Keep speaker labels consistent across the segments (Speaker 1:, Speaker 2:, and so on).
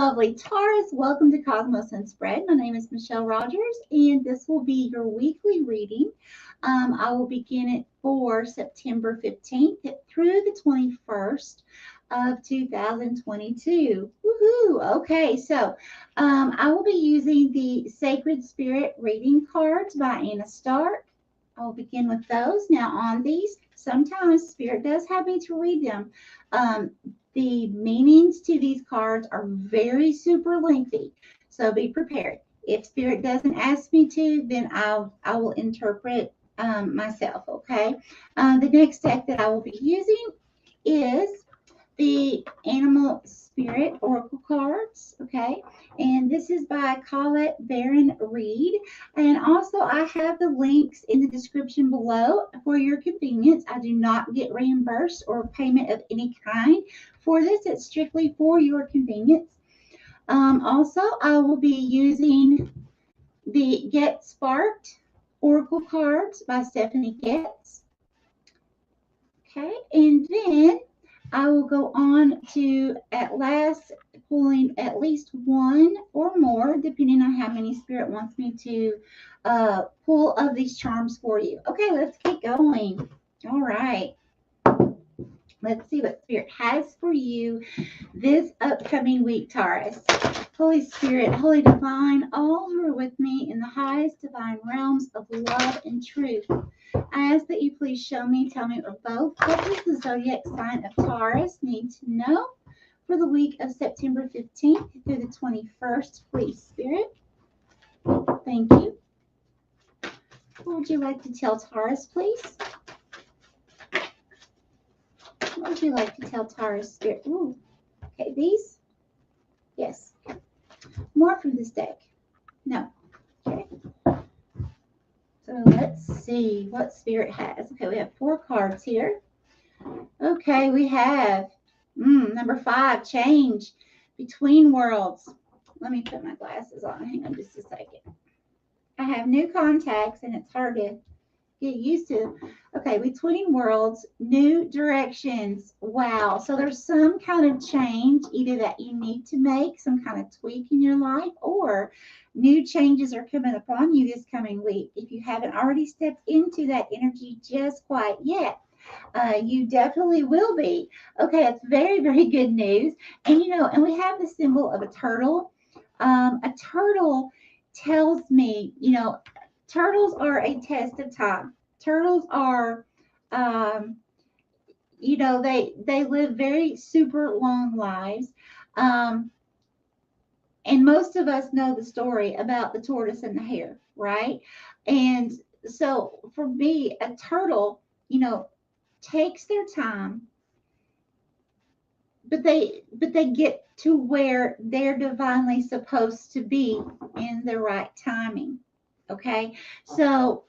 Speaker 1: lovely Taurus. Welcome to Cosmos Unspread. My name is Michelle Rogers, and this will be your weekly reading. I will begin it for September 15th through the 21st of 2022. Woohoo! Okay, so I will be using the Sacred Spirit Reading Cards by Anna Stark. I will begin with those. Now, on these, sometimes Spirit does have me to read them. The meanings to these cards are very super lengthy, so be prepared. If Spirit doesn't ask me to, then I will interpret myself, okay? The next deck that I will be using is the Animal Spirit Oracle cards, okay? And this is by Colette Baron Reed. And also, I have the links in the description below for your convenience. I do not get reimbursed or payment of any kind for this. It's strictly for your convenience. Also, I will be using the Get Sparked Oracle cards by Stephanie Getz. Okay, and then I will go on to, at last, pulling at least one or more, depending on how many Spirit wants me to pull of these charms for you. Okay, let's get going. All right. Let's see what Spirit has for you this upcoming week, Taurus. Holy Spirit, Holy Divine, all who are with me in the highest divine realms of love and truth, I ask that you please show me, tell me, or both, what does the zodiac sign of Taurus need to know for the week of September 15th through the 21st, please, Spirit. Thank you. What would you like to tell Taurus, please? What would you like to tell Taurus, Spirit? Ooh, okay, these? Yes. More from this deck? No. Okay. So let's see what Spirit has. Okay, we have 4 cards here. Okay, we have number 5, change between worlds. Let me put my glasses on. Hang on just a second. I have new contacts and it's hard to get used to. Okay, between worlds, new directions. Wow. So there's some kind of change either that you need to make, some kind of tweak in your life, or new changes are coming upon you this coming week. If you haven't already stepped into that energy just quite yet, you definitely will be. Okay, it's very, very good news. And and we have the symbol of a turtle. A turtle tells me, turtles are a test of time. Turtles are, they live very super long lives. And most of us know the story about the tortoise and the hare, right? And so for me, a turtle, takes their time, but they get to where they're divinely supposed to be in the right timing. Okay, so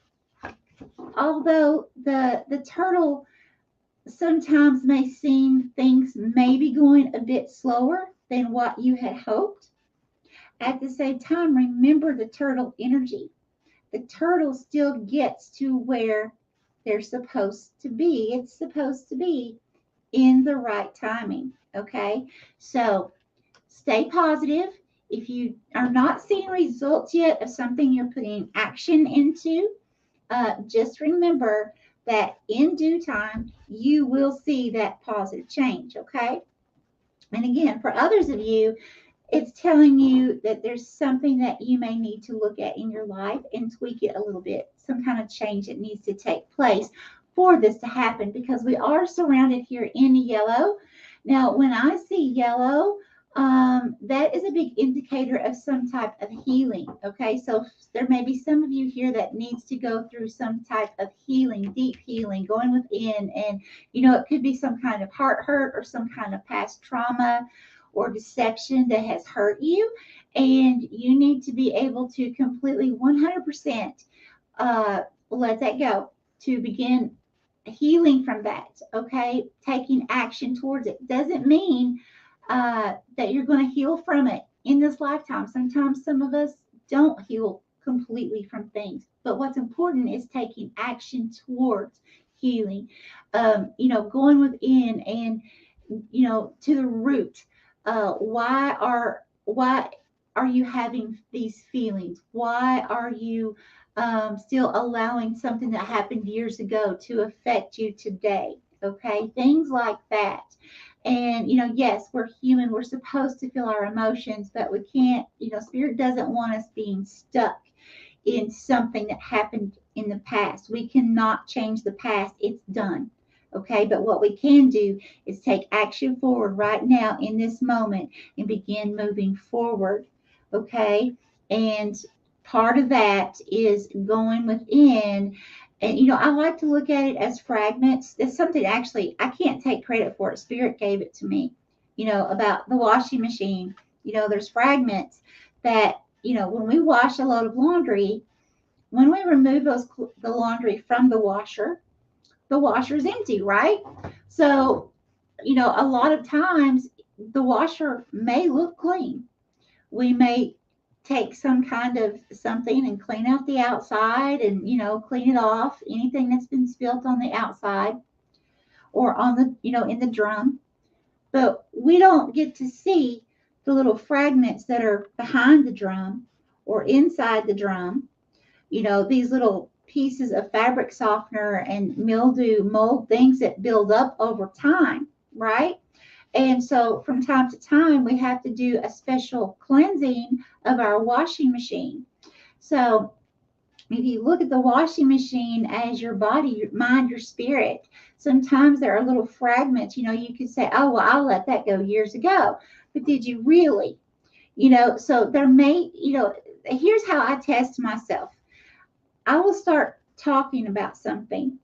Speaker 1: although the turtle sometimes may seem things may be going a bit slower than what you had hoped, at the same time, remember the turtle energy. The turtle still gets to where they're supposed to be. It's supposed to be in the right timing. Okay, so stay positive. If you are not seeing results yet of something you're putting action into, just remember that in due time, you will see that positive change, okay? And again, for others of you, it's telling you that there's something that you may need to look at in your life and tweak it a little bit, some kind of change that needs to take place for this to happen, because we are surrounded here in yellow. Now, when I see yellow, that is a big indicator of some type of healing. Okay, so there may be some of you here that needs to go through some type of healing, deep healing, going within, and it could be some kind of heart hurt or some kind of past trauma or deception that has hurt you, and you need to be able to completely 100% let that go to begin healing from that. Okay, taking action towards it doesn't mean that you're going to heal from it in this lifetime. Sometimes some of us don't heal completely from things, but what's important is taking action towards healing, going within and to the root. Why why are you having these feelings? Why are you still allowing something that happened years ago to affect you today? Okay, things like that. And, yes, we're human. We're supposed to feel our emotions, but we can't, Spirit doesn't want us being stuck in something that happened in the past. We cannot change the past, it's done. Okay, but what we can do is take action forward right now in this moment and begin moving forward. Okay, and part of that is going within. And I like to look at it as fragments. There's something actually I can't take credit for it. Spirit gave it to me, about the washing machine. There's fragments that, when we wash a load of laundry, when we remove the laundry from the washer is empty, right? So, a lot of times the washer may look clean. We may take some kind of something and clean out the outside and, clean it off, anything that's been spilt on the outside or on the, in the drum. But we don't get to see the little fragments that are behind the drum or inside the drum. These little pieces of fabric softener and mildew, mold, things that build up over time, right? And so from time to time, we have to do a special cleansing of our washing machine. So if you look at the washing machine as your body, your mind, your spirit, sometimes there are little fragments. You could say, oh, well, I'll let that go years ago. But did you really? So there may, here's how I test myself. I will start talking about something.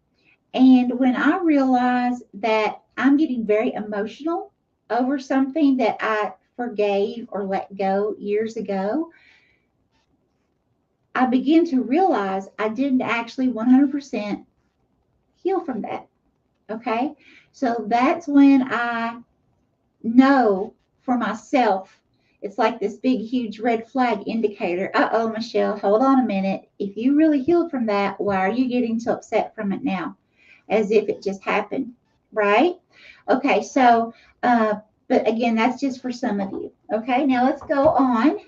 Speaker 1: And when I realize that I'm getting very emotional over something that I forgave or let go years ago, I begin to realize I didn't actually 100% heal from that. Okay. So that's when I know for myself, it's like this big, huge red flag indicator. Uh-oh, Michelle, hold on a minute. If you really healed from that, why are you getting so upset from it now? As if it just happened, right? Okay, so, but again, that's just for some of you. Okay, now let's go on.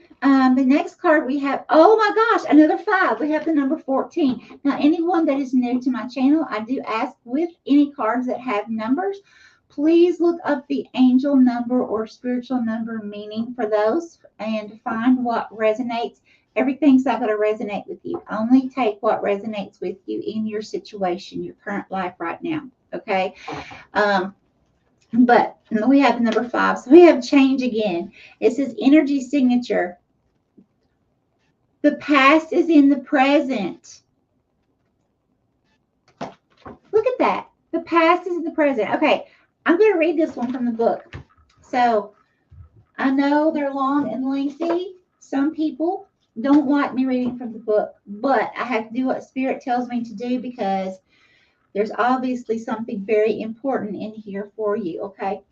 Speaker 1: The next card we have, oh my gosh, another 5. We have the number 14. Now, anyone that is new to my channel, I do ask with any cards that have numbers, please look up the angel number or spiritual number meaning for those and find what resonates. Everything's not going to resonate with you. Only take what resonates with you in your situation, your current life right now. Okay. But we have the number 5. So we have change again. It says energy signature. The past is in the present. Look at that. The past is in the present. Okay. I'm going to read this one from the book. So I know they're long and lengthy. Some people don't like me reading from the book, but I have to do what Spirit tells me to do because there's obviously something very important in here for you, okay?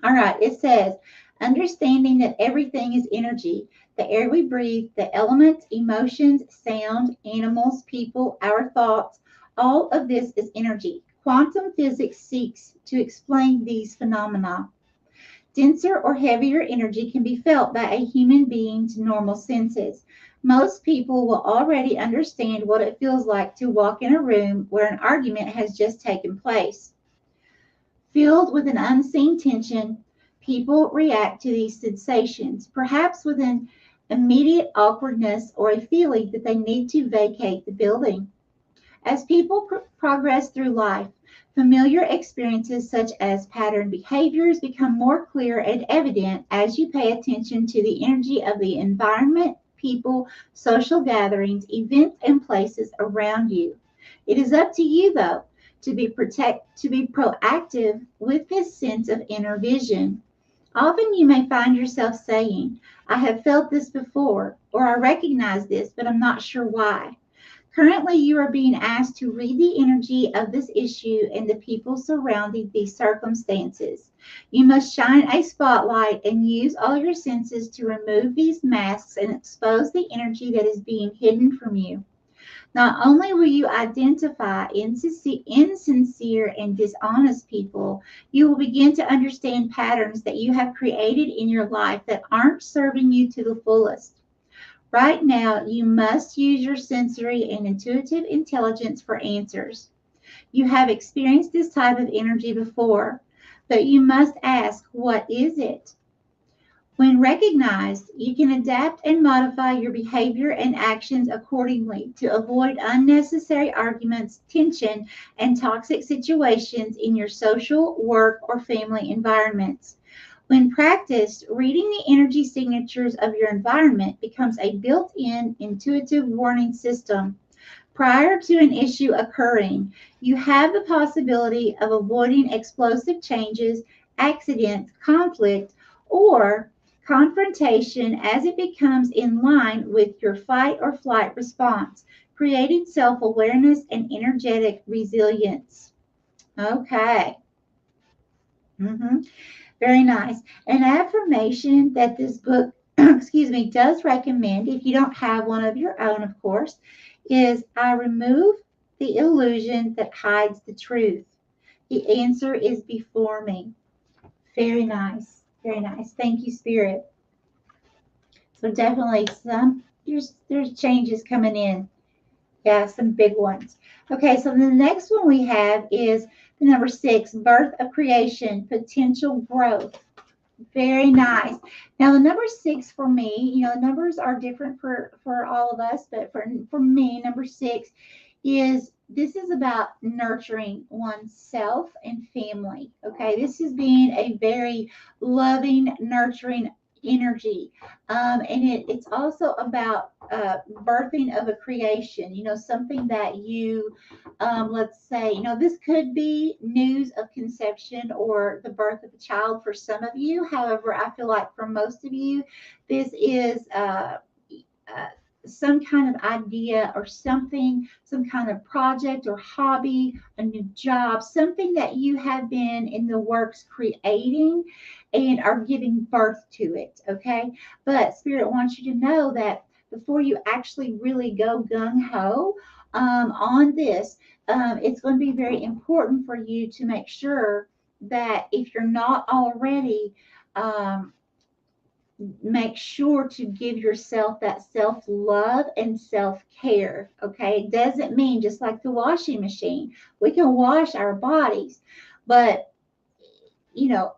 Speaker 1: All right, it says, understanding that everything is energy, the air we breathe, the elements, emotions, sound, animals, people, our thoughts, all of this is energy. Quantum physics seeks to explain these phenomena. Denser or heavier energy can be felt by a human being's normal senses. Most people will already understand what it feels like to walk in a room where an argument has just taken place. Filled with an unseen tension, people react to these sensations, perhaps with an immediate awkwardness or a feeling that they need to vacate the building. As people progress through life, familiar experiences such as pattern behaviors become more clear and evident as you pay attention to the energy of the environment, people, social gatherings, events, and places around you. It is up to you, though, to be proactive with this sense of inner vision. Often you may find yourself saying, I have felt this before, or I recognize this, but I'm not sure why. Currently, you are being asked to read the energy of this issue and the people surrounding these circumstances. You must shine a spotlight and use all your senses to remove these masks and expose the energy that is being hidden from you. Not only will you identify insincere and dishonest people, you will begin to understand patterns that you have created in your life that aren't serving you to the fullest. Right now, you must use your sensory and intuitive intelligence for answers. You have experienced this type of energy before, but you must ask, what is it? When recognized, you can adapt and modify your behavior and actions accordingly to avoid unnecessary arguments, tension, and toxic situations in your social, work, or family environments. When practiced, reading the energy signatures of your environment becomes a built-in intuitive warning system. Prior to an issue occurring, you have the possibility of avoiding explosive changes, accidents, conflict, or confrontation as it becomes in line with your fight or flight response, creating self awareness and energetic resilience. Okay. Very nice. An affirmation that this book, excuse me, does recommend, if you don't have one of your own, of course, is I remove the illusion that hides the truth. The answer is before me. Very nice. Very nice. Thank you, Spirit. So definitely there's changes coming in. Yeah, some big ones. Okay, so the next one we have is the number 6, birth of creation, potential growth. Very nice. Now the number 6 for me, numbers are different for all of us, but for me, number 6 is this is about nurturing oneself and family. Okay, this is being a very loving, nurturing energy, and it's also about birthing of a creation. Something that you let's say, this could be news of conception or the birth of a child for some of you. However, I feel like for most of you, this is some kind of idea or something, some kind of project or hobby, a new job, something that you have been in the works creating and are giving birth to it. Okay. But Spirit wants you to know that before you actually really go gung ho on this, it's going to be very important for you to make sure that if you're not already, make sure to give yourself that self-love and self-care. Okay, it doesn't mean just like the washing machine, we can wash our bodies, but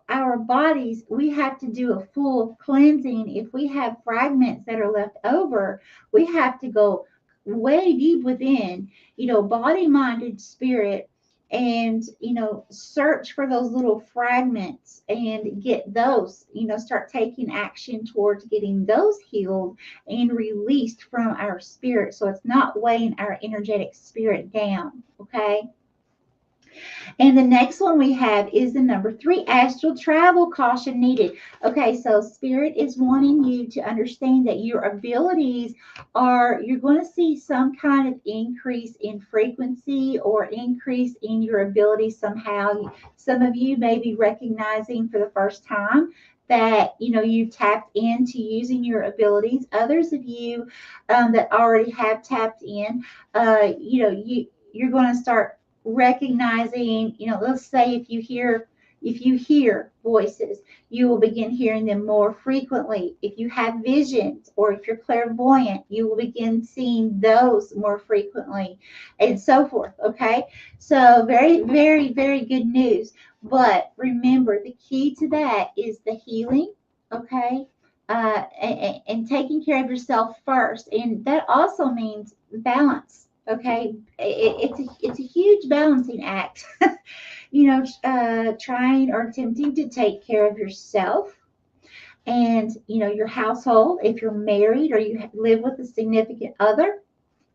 Speaker 1: our bodies, we have to do a full cleansing. If we have fragments that are left over, we have to go way deep within, body, mind, and spirit, and search for those little fragments and get those, start taking action towards getting those healed and released from our spirit, so it's not weighing our energetic spirit down. Okay. And the next one we have is the number 3, astral travel, caution needed. Okay, so Spirit is wanting you to understand that your abilities you're going to see some kind of increase in frequency or increase in your ability somehow. Some of you may be recognizing for the first time that you tapped into using your abilities. Others of you that already have tapped in, you're going to start recognizing, let's say if you hear voices, you will begin hearing them more frequently. If you have visions or if you're clairvoyant, you will begin seeing those more frequently, and so forth. Okay, so very, very, very good news. But remember, the key to that is the healing. Okay, and taking care of yourself first, and that also means balance. Okay, it's a huge balancing act. Trying or attempting to take care of yourself and your household. If you're married or you live with a significant other,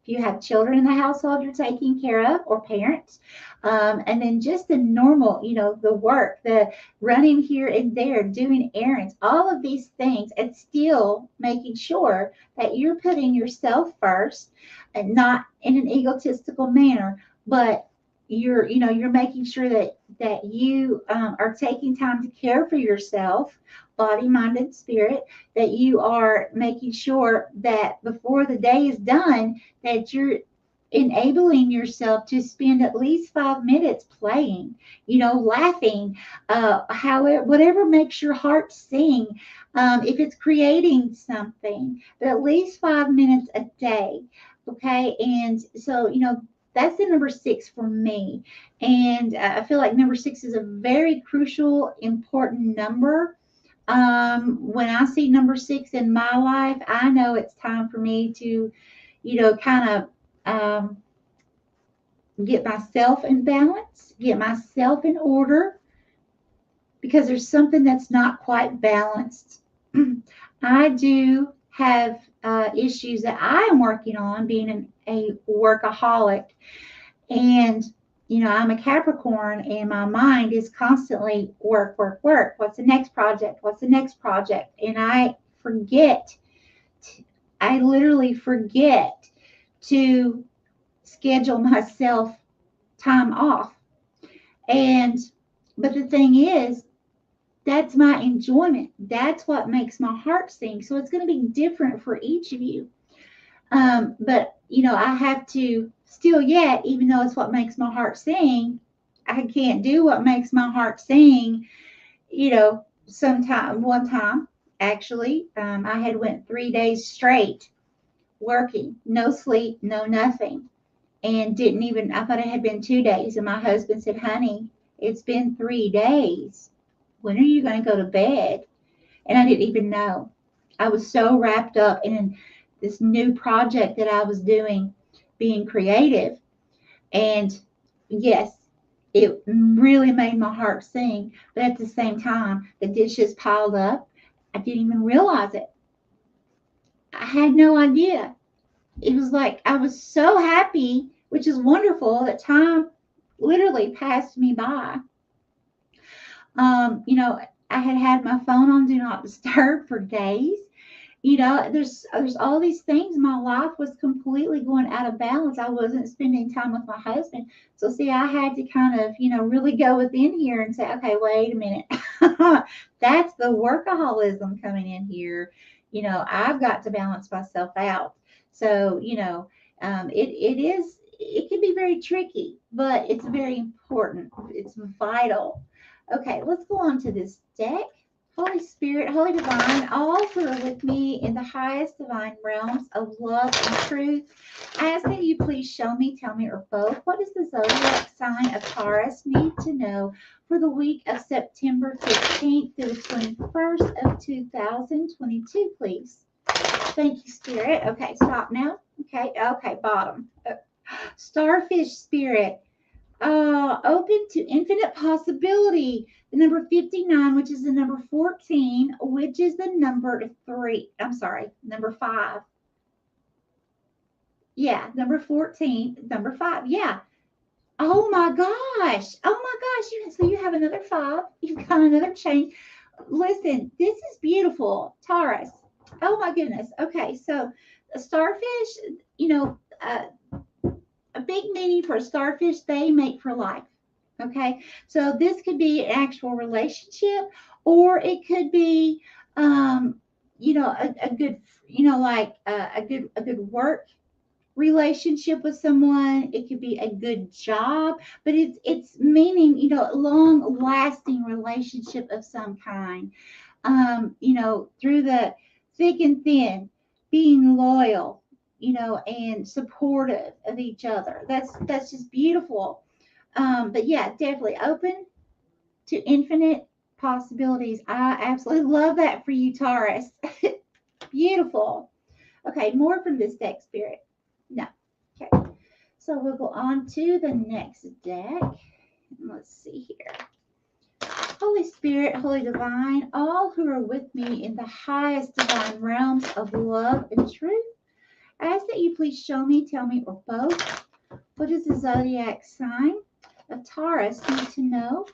Speaker 1: if you have children in the household you're taking care of, or parents, and then just the normal, the work, the running here and there, doing errands, all of these things, and still making sure that you're putting yourself first, and not in an egotistical manner, but you're making sure that you are taking time to care for yourself, body, mind, and spirit, that you are making sure that before the day is done, that you're enabling yourself to spend at least 5 minutes playing, laughing, whatever makes your heart sing. If it's creating something, but at least 5 minutes a day. Okay. And so, that's the number 6 for me. And I feel like number 6 is a very crucial, important number. When I see number 6 in my life, I know it's time for me to, kind of get myself in balance, get myself in order, because there's something that's not quite balanced. I do have issues that I am working on, being a workaholic. And, I'm a Capricorn, and my mind is constantly work, work, work. What's the next project? What's the next project? And I literally forget to schedule myself time off. But the thing is, that's my enjoyment. That's what makes my heart sing. So it's going to be different for each of you. But, I have to still yet, even though it's what makes my heart sing, I can't do what makes my heart sing, one time, actually, I had went 3 days straight working, no sleep, no nothing, and I thought it had been 2 days. And my husband said, honey, it's been 3 days. When are you going to go to bed? And I didn't even know. I was so wrapped up in this new project that I was doing, being creative. And yes, it really made my heart sing. But at the same time, the dishes piled up. I didn't even realize it. I had no idea. It was like I was so happy, which is wonderful, that time literally passed me by. I had my phone on Do Not Disturb for days. There's all these things. My life was completely going out of balance. I wasn't spending time with my husband. So see, I had to kind of, really go within here and say, okay, wait a minute. That's the workaholism coming in here. I've got to balance myself out. So, it can be very tricky, but it's very important. It's vital. Okay, let's go on to this deck. Holy Spirit, Holy Divine, all who are with me in the highest divine realms of love and truth, I ask that you please show me, tell me, or both, what does the zodiac sign of Taurus need to know for the week of September 15th through the 21st of 2022, please? Thank you, Spirit. Okay, stop now. Okay, bottom. Starfish Spirit. Open to infinite possibility. The number 59, which is the number 14, which is the number 5. Yeah, number 14, number 5. Yeah. Oh my gosh. So you have another 5. You've got another change. Listen, this is beautiful, Taurus. Oh my goodness. Okay, so a starfish, a big meaning for a starfish, they mate for life. Okay, so this could be an actual relationship, or it could be, a good, a good work relationship with someone. It could be a good job, but it's meaning, long lasting relationship of some kind. Through the thick and thin, being loyal, and supportive of each other. That's just beautiful. But yeah, definitely open to infinite possibilities. I absolutely love that for you, Taurus. Beautiful. Okay, more from this deck, Spirit. No. Okay. So we'll go on to the next deck. Let's see here. Holy Spirit, Holy Divine, all who are with me in the highest divine realms of love and truth, I ask that you please show me, tell me, or both, what is the zodiac sign of Taurus need to know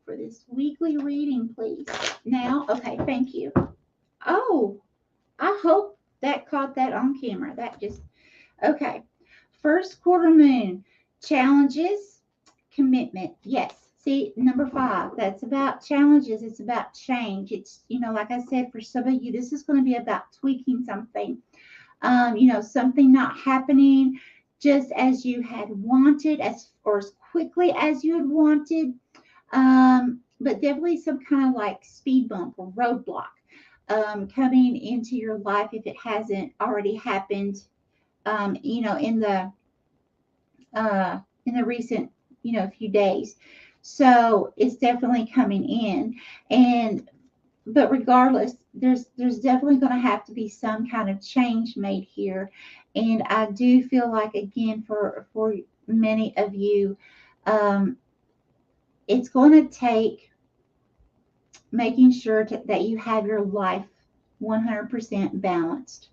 Speaker 1: for this weekly reading, please? Now, okay, thank you. Oh, I hope that caught that on camera. Okay. First quarter moon, challenges, commitment. Yes. See, number 5, that's about challenges. It's about change. It's, like I said, for some of you, this is going to be about tweaking something. Something not happening just as you had wanted, or as quickly as you had wanted. But definitely some kind of like speed bump or roadblock coming into your life if it hasn't already happened, in the recent, few days. So it's definitely coming in. But regardless, there's definitely going to have to be some kind of change made here. And I do feel like, again, for many of you, it's going to take making sure that you have your life 100% balanced.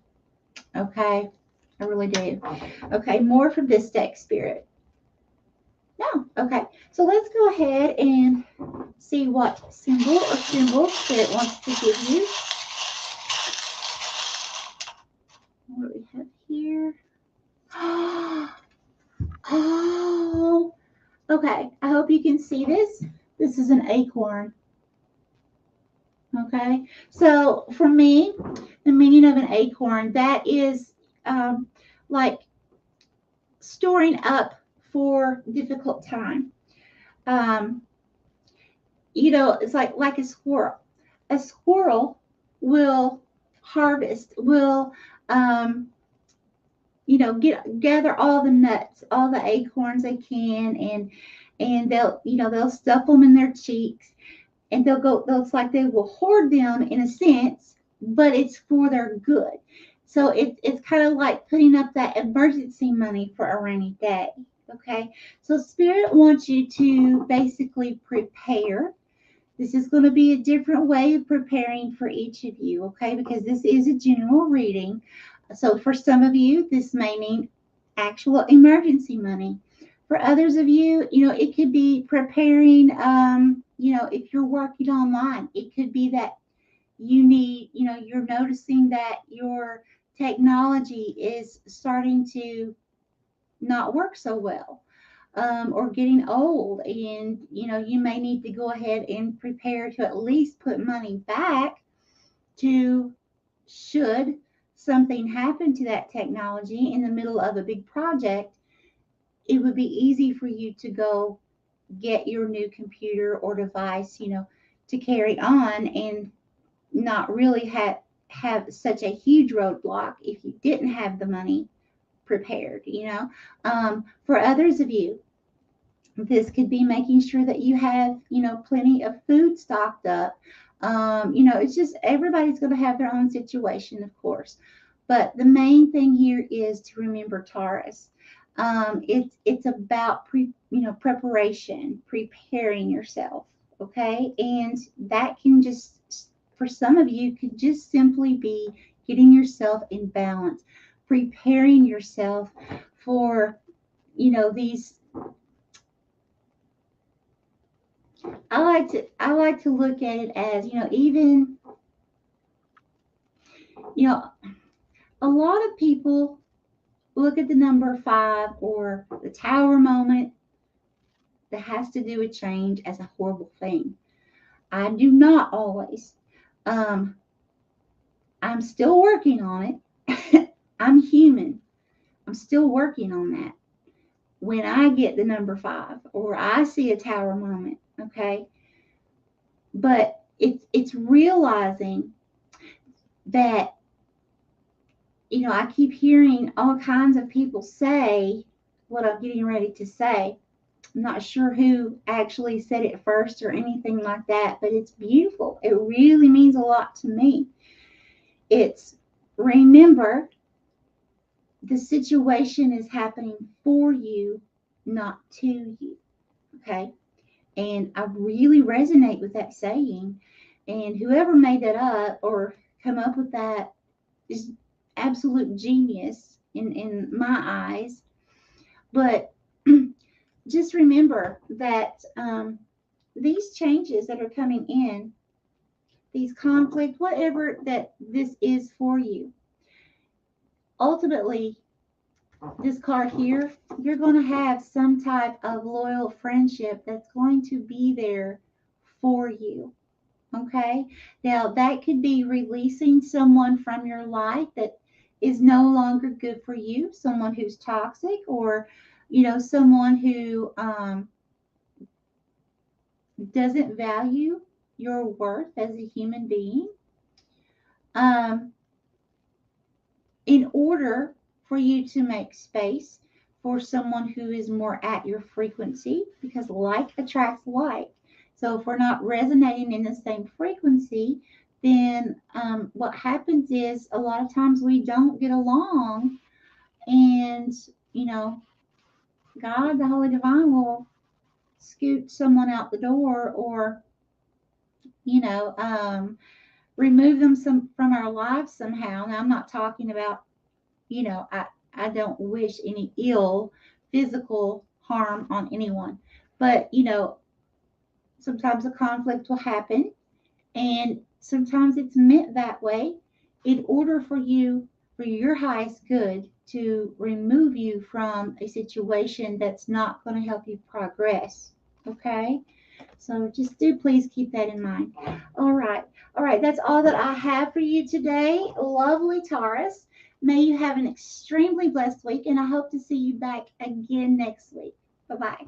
Speaker 1: Okay, I really do. Okay, more from this deck, Spirit. No, okay. So let's go ahead and see what symbol or symbols Spirit wants to give you. What do we have here? Oh, okay. I hope you can see this. This is an acorn. Okay. So for me, the meaning of an acorn, that is like storing up for difficult time. It's like a squirrel. A squirrel will harvest, will gather all the nuts, all the acorns they can, and they'll stuff them in their cheeks, and it's like they will hoard them in a sense, but it's for their good. So it's kind of like putting up that emergency money for a rainy day. Okay, so Spirit wants you to basically prepare. This is going to be a different way of preparing for each of you, okay? Because this is a general reading. So for some of you, this may mean actual emergency money. For others of you, it could be preparing, if you're working online, it could be that you're noticing that your technology is starting to not work so well. Or getting old, and you may need to go ahead and prepare to at least put money back to, should something happen to that technology in the middle of a big project, it would be easy for you to go get your new computer or device, to carry on, and not really have such a huge roadblock if you didn't have the money prepared. For others of you, this could be making sure that you have, plenty of food stocked up. It's just everybody's going to have their own situation, of course. But the main thing here is to remember, Taurus. It's about preparation, preparing yourself. Okay, and that can just, for some of you, could just simply be getting yourself in balance, preparing yourself for these. I like to look at it as, even, a lot of people look at the number 5 or the tower moment that has to do with change as a horrible thing. I do not always. I'm still working on it. I'm human. I'm still working on that. When I get the number 5 or I see a tower moment, okay? But it's realizing that, I keep hearing all kinds of people say what I'm getting ready to say. I'm not sure who actually said it first or anything like that, but it's beautiful. It really means a lot to me. It's, remember, the situation is happening for you, not to you. Okay? And I really resonate with that saying. And whoever made that up or come up with that is absolute genius in my eyes. But just remember that these changes that are coming in, these conflicts, whatever that this is for you, ultimately, this card here, you're going to have some type of loyal friendship that's going to be there for you. Okay? Now, that could be releasing someone from your life that is no longer good for you, someone who's toxic, or someone who doesn't value your worth as a human being. In order for you to make space for someone who is more at your frequency, because like attracts like. So if we're not resonating in the same frequency, then what happens is a lot of times we don't get along, and God, the Holy Divine, will scoot someone out the door, or remove them from our lives somehow. Now, I'm not talking about, I don't wish any ill physical harm on anyone, but sometimes a conflict will happen, and sometimes it's meant that way in order for your highest good, to remove you from a situation that's not going to help you progress. Okay? So just do please keep that in mind. All right. All right. That's all that I have for you today. Lovely Taurus. May you have an extremely blessed week, and I hope to see you back again next week. Bye-bye.